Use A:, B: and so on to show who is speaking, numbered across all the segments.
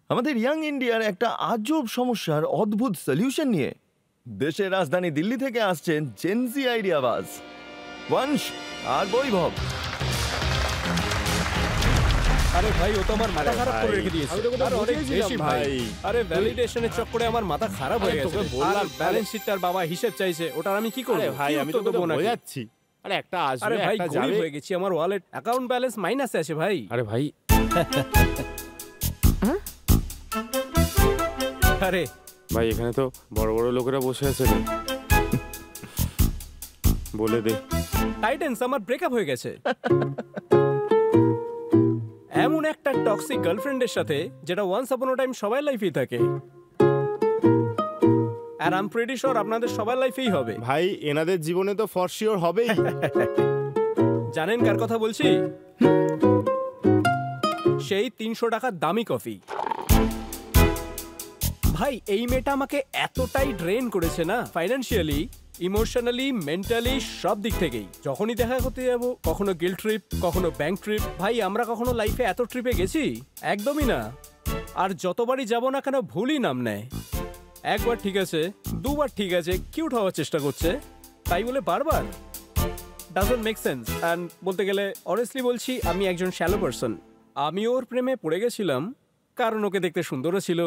A: আমাদের ইয়াং ইন্ডিয়ার একটা আজব সমস্যার অদ্ভুত সলিউশন নিয়ে দেশের রাজধানী দিল্লি থেকে আসছেন জেনজি আইডিয়াবাজ বংশ আর বৈভব।
B: আরে ভাই, ও তো আমার মাথা খারাপ করে রেখে দিয়েছে। আর অনেক বেশি ভাই। আরে ভ্যালিডেশনের চক্করে আমার মাথা খারাপ হয়ে গেছে। বললাম ব্যালেন্স শিটটার বাবা হিসাব চাইছে, ওটার আমি কি করব?
C: ভাই আমি তো বোঝাচ্ছি। আরে একটা আসবে একটা যাবে।
B: গরিব হয়ে গেছি, আমার ওয়ালেট অ্যাকাউন্ট ব্যালেন্স মাইনাসে আছে ভাই।
C: আরে ভাই
B: আরে
C: ভাই, এখানে তো বড় বড় লোকেরা বসে আছে রে, বলে দে।
B: টাইটেন্স, আমার ব্রেকআপ হয়ে গেছে এমন একটা টক্সিক গার্লফ্রেন্ডের সাথে, যেটা ওয়ান্স আপন আ টাইম সবার লাইফেই থাকে। আর আই এম প্রিটি শিওর আপনাদের সবার লাইফেই হবে।
C: ভাই এনাদের জীবনে তো ফর শিওর হবেই।
B: জানেন কার কথা বলছি? সেই 300 টাকার দামি কফি। ভাই এই মেয়েটা আমাকে এতটাই ড্রেন করেছে না, ফাইন্যান্সিয়ালি, ইমোশনালি, মেন্টালি, সব দিক থেকেই। যখনই দেখা করতে যাব, কখনো গিল্ড ট্রিপ, কখনো ব্যাংক ট্রিপ। ভাই আমরা কখনো লাইফে এত ট্রিপে গেছি? একদমই না। আর যতবারই যাব না কেন ভুলই নাম নেয়। একবার ঠিক আছে, দুবার ঠিক আছে, কিউট হওয়ার চেষ্টা করছে, তাই বলে বারবার ডাজন্ট মেক সেন্স। অ্যান্ড বলতে গেলে অনেস্টলি বলছি, আমি একজন শ্যালো পারসন। আমি ওর প্রেমে পড়ে গেছিলাম কারণ ওকে দেখতে সুন্দরও ছিল,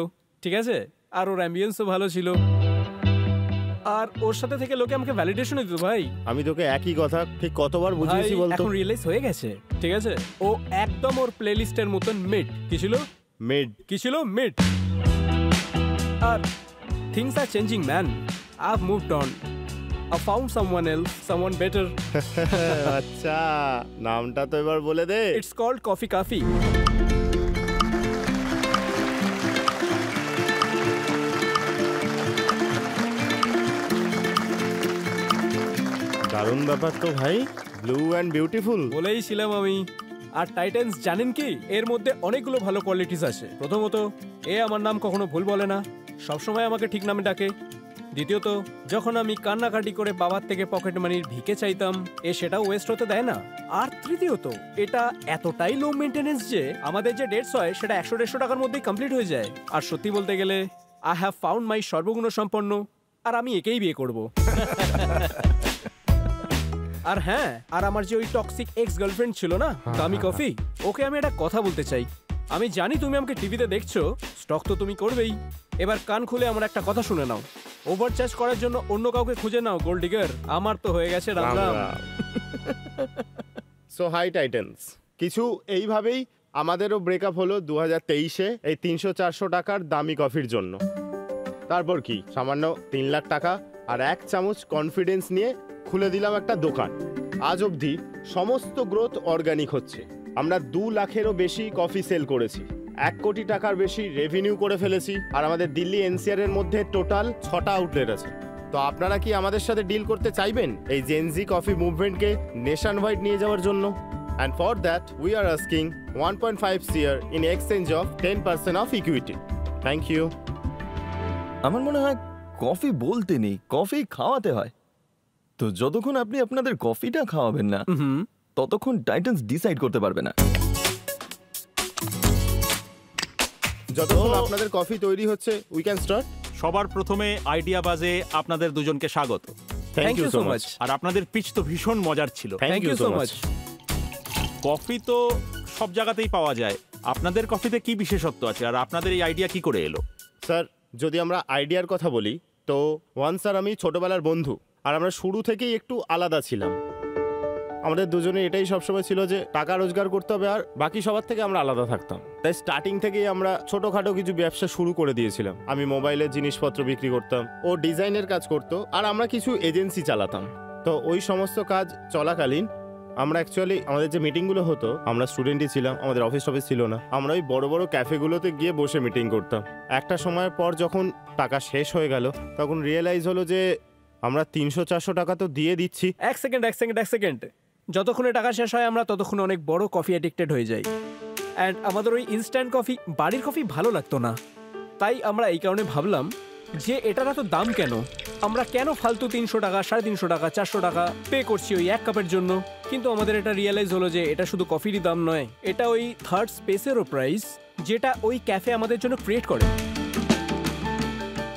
B: ঠিক আছে, আর ওর অ্যাম্বিয়েন্সও ভালো ছিল, আর ওর সাথে থেকে লোকে আমাকে ভ্যালিডেশন দিত। ভাই
C: আমি তোকে একই কথা ঠিক কতবার বুঝিয়েছি বলতো?
B: এখন রিয়েলাইজ হয়ে গেছে, ঠিক আছে, ও একদম ওর প্লেলিস্টের মতন মিড। কি ছিল?
C: মিড।
B: কি ছিল? মিড। আর things are changing, man. I've moved on. I found someone else, someone better.
C: আচ্ছা, নামটা তো এবার বলে দে।
B: It's called Coffee Coffee.
C: দারুণ ব্যাপার তো ভাই, ব্লু অ্যান্ড বিউটিফুল
B: বলেইছিলাম আমি। আর টাইটেন্স জানেন কি, এর মধ্যে অনেকগুলো ভালো কোয়ালিটিস আছে। প্রথমত, এ আমার নাম কখনো ভুল বলে না, সবসময় আমাকে ঠিক নামে ডাকে। দ্বিতীয়ত, যখন আমি কান্নাকাটি করে বাবার থেকে পকেট মানির ভিকে চাইতাম, এ সেটাও ওয়েস্ট হতে দেয় না। আর তৃতীয়ত, এটা এতটাই লো মেইনটেনেন্স যে আমাদের যে ডেটস হয় সেটা 100-150 টাকার মধ্যেই কমপ্লিট হয়ে যায়। আর সত্যি বলতে গেলে, আই হ্যাভ ফাউন্ড মাই সর্বগুণ সম্পন্ন, আর আমি একেই বিয়ে করব। আর হ্যাঁ, আর আমার যে ওই টক্সিক এক্স গার্লফ্রেন্ড ছিল না, দামি কফি, ওকে আমি একটা কথা বলতে চাই। আমি জানি তুমি আমাকে টিভিতে দেখছো, স্টক তো তুমি করবেই। এবার কান খুলে আমার একটা কথা শুনে নাও। ওভারচার্জ করার জন্য অন্য কাউকে খুঁজে নাও, গোল্ড ডিগার। আমার তো হয়ে গেছে রাম রাম।
C: সো হাই টাইটেন্স, কিছু এইভাবেই আমাদেরও ব্রেকআপ হলো 2023-এ এই 300-400 টাকার দামি কফির জন্য। তারপর কি, সামান্য 3 লাখ টাকা আর 1 চামচ কনফিডেন্স নিয়ে খুলে দিলাম একটা দোকান। আজ অবধি সমস্ত গ্রোথ অর্গানিক হচ্ছে। আমরা 2 লাখেরও বেশি কফি সেল করেছি, 1 কোটি টাকার বেশি রেভিনিউ করে ফেলেছি। আর আমাদের দিল্লি এনসিআর এর মধ্যে টোটাল 6টা আউটলেট আছে। তো আপনারা কি আমাদের সাথে ডিল করতে চাইবেন এই জেনজি কফি মুভমেন্টকে নেশন ওয়াইড নিয়ে যাওয়ার জন্য? And for that we are asking 1.5 CR in exchange of 10% of equity. Thank you.
A: আমার মনে হয় কফি বলতে নেই, কফি খাওয়াতে হয়। তো যতক্ষণ আপনি আপনাদের কফিটা খাওয়াবেন না, ততক্ষণ টাইটেন্স ডিসাইড করতে পারবে না।
C: যতক্ষণ আপনাদের কফি তৈরি হচ্ছে, উই ক্যান স্টার্ট।
D: সবার প্রথমে আইডিয়া বাজে আপনাদের দুজনকে স্বাগত।
C: Thank you so much.
D: আর আপনাদের পিচ তো ভীষণ মজার ছিল।
C: Thank you so much.
D: Coffee তো সব জায়গাতেই পাওয়া যায়, আপনাদের কফিতে কি বিশেষত্ব আছে, আর আপনাদের এই আইডিয়া কি করে এলো?
C: স্যার, যদি আমরা আইডিয়ার কথা বলি, তো স্যার আমি ছোটবেলার বন্ধু, আর আমরা শুরু থেকেই একটু আলাদা ছিলাম। আমাদের দুজনে এটাই সবসময় ছিল যে টাকা রোজগার করতে হবে, আর বাকি সবার থেকে আমরা আলাদা থাকতাম। তাই স্টার্টিং থেকেই আমরা ছোটোখাটো কিছু ব্যবসা শুরু করে দিয়েছিলাম। আমি মোবাইলের জিনিসপত্র বিক্রি করতাম, ও ডিজাইনের কাজ করতো, আর আমরা কিছু এজেন্সি চালাতাম। তো ওই সমস্ত কাজ চলাকালীন আমরা অ্যাকচুয়ালি আমাদের যে মিটিংগুলো হতো, আমরা স্টুডেন্টই ছিলাম, আমাদের অফিস ছিল না, আমরা ওই বড় বড় ক্যাফেগুলোতে গিয়ে বসে মিটিং করতাম। একটা সময়ের পর যখন টাকা শেষ হয়ে গেল, তখন রিয়েলাইজ হলো যে আমরা 300-400 টাকা তো দিয়ে দিচ্ছি।
B: এক সেকেন্ড, যতক্ষণে টাকা শেষ হয় আমরা ততক্ষণ অনেক বড় কফি অ্যাডিক্টেড হয়ে যাই। অ্যান্ড আমাদের ওই ইনস্ট্যান্ট কফি, বাড়ির কফি ভালো লাগতো না। তাই আমরা এই কারণে ভাবলাম যে এটার এত দাম কেন, আমরা কেন ফালতু 300 টাকা, 350 টাকা, 400 টাকা পে করছি ওই 1 কাপের জন্য। কিন্তু আমাদের এটা রিয়েলাইজ হলো যে এটা শুধু কফিরই দাম নয়, এটা ওই থার্ড স্পেসেরও প্রাইস। যেটা ওই ক্যাফে আমাদের জন্য ক্রিয়েট করে।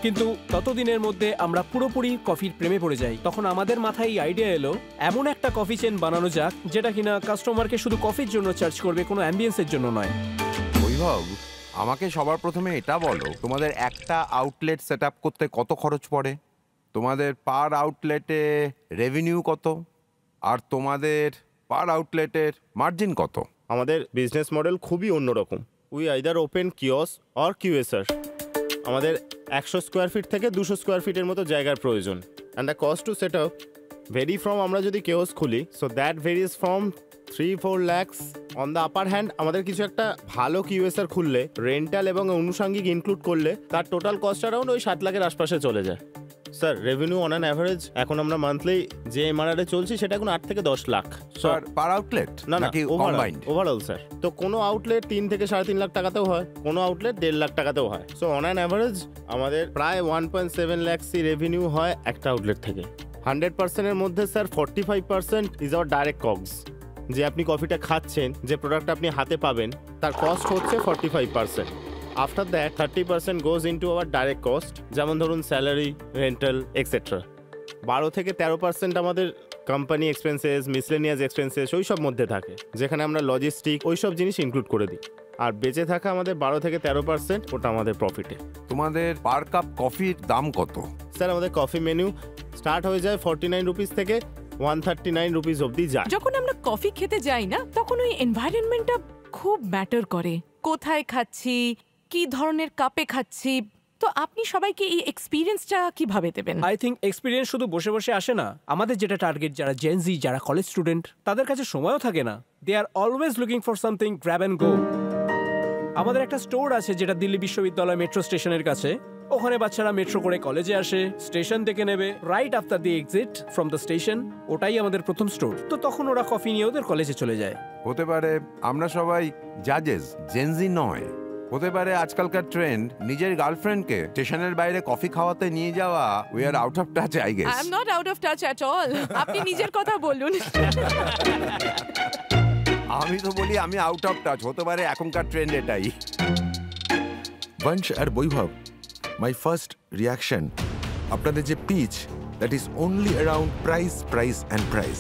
B: কিন্তু ততদিনের মধ্যে আমরা পুরোপুরি কফির প্রেমে পড়ে যাই। তখন আমাদের মাথায় এই আইডিয়া এলো, এমন একটা কফি চেন বানানো যাক যেটা কিনা কাস্টমারকে শুধু কফির জন্য চার্জ করবে, কোনো অ্যাম্বিয়েন্সের জন্য নয়।
E: বৈভব, আমাকে সবার প্রথমে এটা বলো, তোমাদের একটা আউটলেট সেট আপ করতে কত খরচ পড়ে? তোমাদের পার আউটলেটে রেভিনিউ কত? আর তোমাদের পার আউটলেটের মার্জিন কত?
C: আমাদের বিজনেস মডেল খুবই অন্যরকম। We either open kiosk or QSR. আমাদের 100 স্কোয়ার ফিট থেকে 200 স্কোয়ার ফিটের মতো জায়গার প্রয়োজন। And the cost to set up vary from, আমরা যদি কিওস খুলি, so that varies from 3-4 lakhs on the upper hand. আমাদের কিছু একটা ভালো কিউএসআর খুললে, রেন্টাল এবং অনুষঙ্গিক ইনক্লুড করলে তার টোটাল কস্ট অ্যারাউন্ড ওই 7 লাখের আশপাশে চলে যায়। Sir revenue on an average এখন আমরা মান্থলি যে এমআরআর এ চলছি সেটা এখন 8 থেকে 10 লাখ।
E: স্যার পার আউটলেট
C: না
E: নাকি কম্বাইন্ড?
C: Overall sir. তো কোনো আউটলেট 3 থেকে 3.5 লাখ টাকাতেও হয়, কোনো আউটলেট 1.5 লাখ টাকাতেও হয়। সো অন অ্যান অ্যাভারেজ আমাদের প্রায় 1.7 lakhs রেভিনিউ হয় একটা আউটলেট থেকে। 100% এর মধ্যে স্যার 45% ইজ আওয়ার ডাইরেক্ট কগস। যে আপনি কফিটা খাচ্ছেন, যে প্রোডাক্ট আপনি হাতে পাবেন, তার কস্ট হচ্ছে 45%। After that 30% goes into our direct cost, যেমন ধরুন স্যালারি, রেন্টাল এক্সেট্রা। 12 থেকে 13% আমাদের কোম্পানি এক্সপেন্সেস, মিসলেনিয়াস এক্সপেন্সেস ওই সব মধ্যে থাকে, যেখানে আমরা লজিস্টিক ওই সব জিনিস ইনক্লুড করে দিই। আর বেঁচে থাকা আমাদের 12 থেকে 13% ওটা আমাদের প্রফিটে।
E: তোমাদের পার কাপ কফির দাম কত?
C: স্যার আমাদের কফি মেনু স্টার্ট হয়ে যায় 49 রুপিস থেকে 139 রুপিস অবধি যায়।
F: যখন আমরা কফি খেতে যাই না, তখন ওই এনভায়রনমেন্টটা খুব ম্যাটার করে। কোথায় খাচ্ছি, কি ধরনের কাপে খাচ্ছি। তো আপনি সবাইকে এই এক্সপিরিয়েন্সটা কিভাবে দেবেন?
B: আই থিঙ্ক এক্সপিরিয়েন্স শুধু বসে বসে আসে না। আমাদের যেটা টার্গেট, যারা জেনজি, যারা কলেজ স্টুডেন্ট, তাদের কাছে সময়ও থাকে না। They are always looking for something grab and go. আমাদের একটা স্টোর আছে যেটা দিল্লি বিশ্ববিদ্যালয় মেট্রো স্টেশনের কাছে। ওখানে বাচ্চারা মেট্রো করে কলেজে আসে, স্টেশন থেকে নেবে, right after the exit from the station, ওটাই আমাদের প্রথম স্টোর। তো তখন ওরা কফি নিয়ে ওদের কলেজে চলে যায়।
E: হতে পারে আমরা সবাই জাজেস, জেনজি নয়। হতে পারে আজকালকার ট্রেন্ড নিজের গার্লফ্রেন্ডকে স্টেশনের বাইরে কফি খাওয়াতে নিয়ে যাওয়া। We are out of touch, I guess.
F: I am not out of touch at all. আপনি নিজের কথা বলুন।
E: আমি তো বলি আমি আউট অফ টাচ। হতে পারে এখনকার ট্রেন্ড এটাই।
G: বংশ আর বৈভব, মাই ফার্স্ট রিয়াকশন, আপনাদের যে pitch, that is only around price, price and price.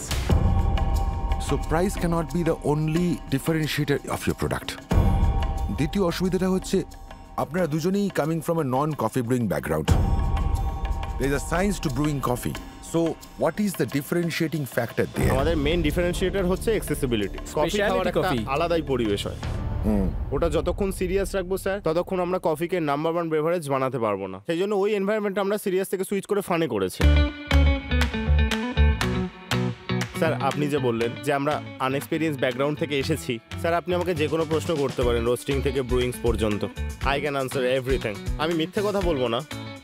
G: So price cannot be the only differentiator of your product. দ্বিতীয় অসুবিধাটা হচ্ছে আপনারা দুজনেই coming from a non coffee brewing background. There is a science to brewing coffee. So what is the differentiating factor there?
C: আমাদের main differentiator হচ্ছে accessibility. Coffee খাওয়ার
B: Specialty
C: একটা
B: coffee।
C: আলাদাই পরিবেশ হয়। ওটা যতক্ষণ সিরিয়াস রাখবো স্যার, ততক্ষণ আমরা কফিকে নাম্বার 1 বেভারেজ বানাতে পারবো না। সেই জন্য ওই এনভায়রনমেন্ট আমরা সিরিয়াস থেকে সুইচ করে ফানে করেছি। স্যার আপনি যে বললেন যে আমরা আনএক্সপিরিয়েন্স ব্যাকগ্রাউন্ড থেকে এসেছি, স্যার আপনি আমাকে যে কোনো প্রশ্ন করতে পারেন, রোস্টিং থেকে ব্রুইংস পর্যন্ত। I can answer everything. আমি মিথ্যে কথা বলবো না।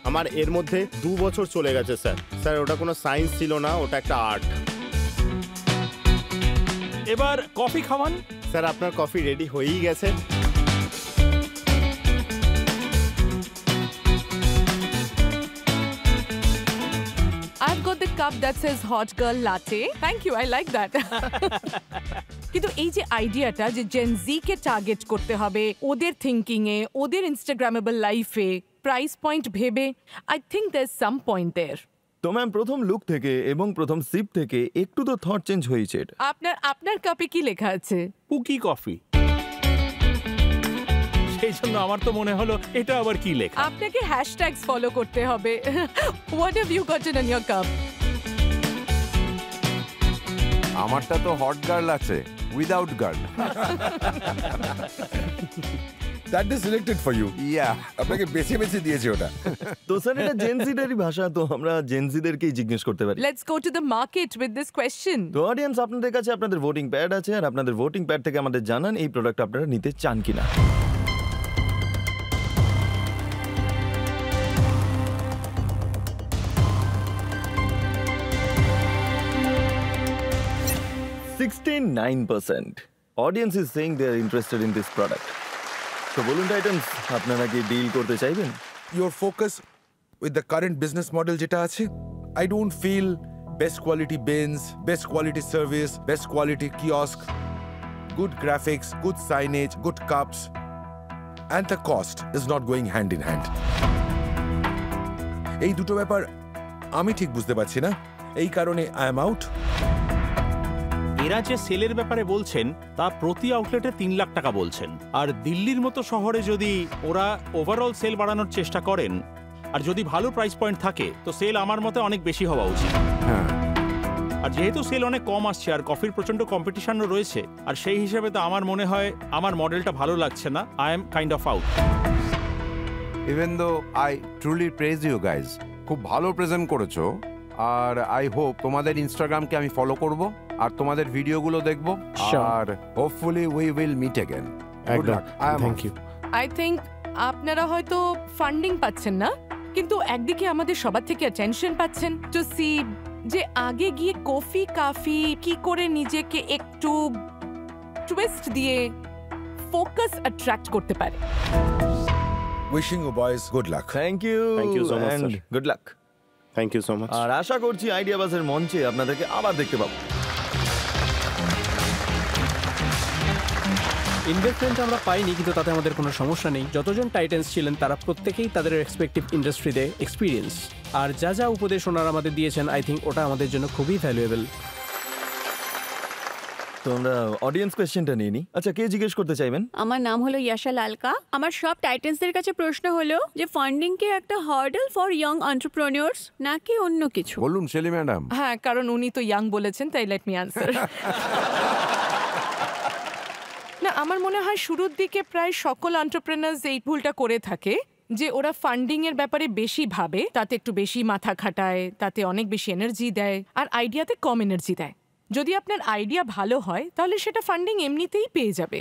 C: আমার এর মধ্যে 2 বছর চলে গেছে স্যার। স্যার ওটা কোনো সায়েন্স ছিল না, ওটা একটা আর্ট।
D: এবার কফি খাওয়ান।
C: স্যার আপনার কফি রেডি হয়েই গেছে।
F: I've got the cup that says hot girl latte. Thank you, I like that. কিন্তু এই যে আইডিয়াটা যে জেন জি কে টার্গেট করতে হবে ওদের থিঙ্কিং এ, ওদের ইনস্টাগ্রামেবল লাইফে, প্রাইস পয়েন্ট ভেবে, I think there is some point there.
A: তো ম্যাম প্রথম লুক থেকে এবং প্রথম সিপ থেকে একটু তো থট চেঞ্জ হয়েছে।
F: আপনার কাপে কি লেখা আছে?
D: পুকি কফি। সেই জন্য আমার তো মনে হলো এটা আবার কি লেখা।
F: আপনাকে হ্যাশট্যাগস ফলো করতে হবে। What have you gotten in your cup?
E: আমারটা তো হট গার্ল আছে, without girl.
G: That is selected for you.
E: Yeah,
G: আপনাকে বেছে বেছে দিয়েছে ওটা।
A: তো স্যার এটা জেনজিদেরই ভাষা, তো আমরা জেনজিদেরকেই জিজ্ঞেস করতে পারি।
F: Let's go to the market with this question.
A: তো অডিয়েন্স, আপনাদের কাছে আপনাদের ভোটিং প্যাড আছে, আর আপনাদের ভোটিং প্যাড থেকে আমাদের জানান এই প্রোডাক্ট আপনারা নিতে চান কিনা। Audience is saying they are interested in this product. তো বলুন টাইটান্স, আপনারা কি ডিল করতে চাইবেন?
G: Your focus with the current business model যেটা আছে, I don't feel best quality bins, best quality service, best quality kiosk, good graphics, good signage, good cups. and the cost is not going hand in hand. এই দুটো ব্যাপার আমি ঠিক বুঝতে পারছি না, এই কারণে আই এম আউট।
D: এরা যে সেলের ব্যাপারে বলছেন তা প্রতি আউটলেটে 3 লাখ টাকা বলছেন, আর দিল্লির মতো শহরে যদি ওরা ওভারঅল সেল বাড়ানোর চেষ্টা করেন আর যদি ভালো প্রাইস পয়েন্ট থাকে তো সেল আমার মতে অনেক বেশি হওয়া উচিত।
E: হ্যাঁ,
D: আর যেহেতু সেল অনেক কম আসছে আর কফির প্রচন্ড কম্পিটিশনও রয়েছে, আর সেই হিসেবে তো আমার মনে হয় আমার মডেলটা ভালো লাগছে না। I am kind of out.
E: Even though I truly praise you guys, খুব ভালো প্রেজেন্ট করেছো। আর আই হোপ তোমাদের ইনস্টাগ্রামকে আমি ফলো করব আর তোমাদের ভিডিওগুলো দেখব,
B: Sure.
E: আর hopefully we will meet again.
C: একদম, থ্যাংক ইউ।
F: আই থিঙ্ক আপনারা হয়তো ফান্ডিং পাচ্ছেন না, কিন্তু একদিকে আমাদের সবার থেকে অ্যাটেনশন পাচ্ছেন টু সি যে আগে গিয়ে কফি কাফি কি করে নিজেকে একটু টুইস্ট দিয়ে ফোকাস অ্যাট্রাক্ট করতে পারে।
G: Wishing you boys good luck.
A: Thank you
C: Thank you so much,
A: and
C: sir.
A: Good luck.
C: Thank you so much.
A: আর আশা করছি আইডিয়া বাসের মঞ্চে আপনাদেরকে আবার দেখতে পাবো।
B: ইনভেস্টমেন্ট আমরা পাইনি, কিন্তু তাতে আমাদের কোনো সমস্যা নেই। যতজন টাইটেন্স ছিলেন তারা প্রত্যেকেই তাদের রেসপেক্টিভ ইন্ডাস্ট্রিতে এক্সপিরিয়েন্স, আর যা যা উপদেশ ওনারা আমাদের দিয়েছেন আই থিঙ্ক ওটা আমাদের জন্য খুবই ভ্যালুয়েবল।
A: তো আমরা অডিয়েন্স কোয়েশ্চেনটা নিয়ে নিই। আচ্ছা, কে জিজ্ঞেস করতে চাইবেন?
H: আমার নাম হলো ইয়াশা লালকা। আমার সব টাইটেন্সদের কাছে প্রশ্ন হলো যে ফান্ডিং কি একটা হার্ডল ফর ইয়ং এন্টারপ্রেনিউরস নাকি অন্য কিছু?
E: বলুন শেলি ম্যাডাম।
F: হ্যাঁ, কারণ উনি তো ইয়াং বলেছেন, তাই লেট মি আনসার। না, আমার মনে হয় শুরুর দিকে প্রায় সকল এন্টারপ্রেনার্স এই ভুলটা করে থাকে যে ওরা ফান্ডিং এর ব্যাপারে বেশি ভাবে, তাতে একটু বেশি মাথা খাটায়, তাতে অনেক বেশি এনার্জি দেয়, আর আইডিয়াতে কম এনার্জি দেয়। যদি আপনার আইডিয়া ভালো হয় তাহলে সেটা ফান্ডিং এমনিতেই পেয়ে যাবে।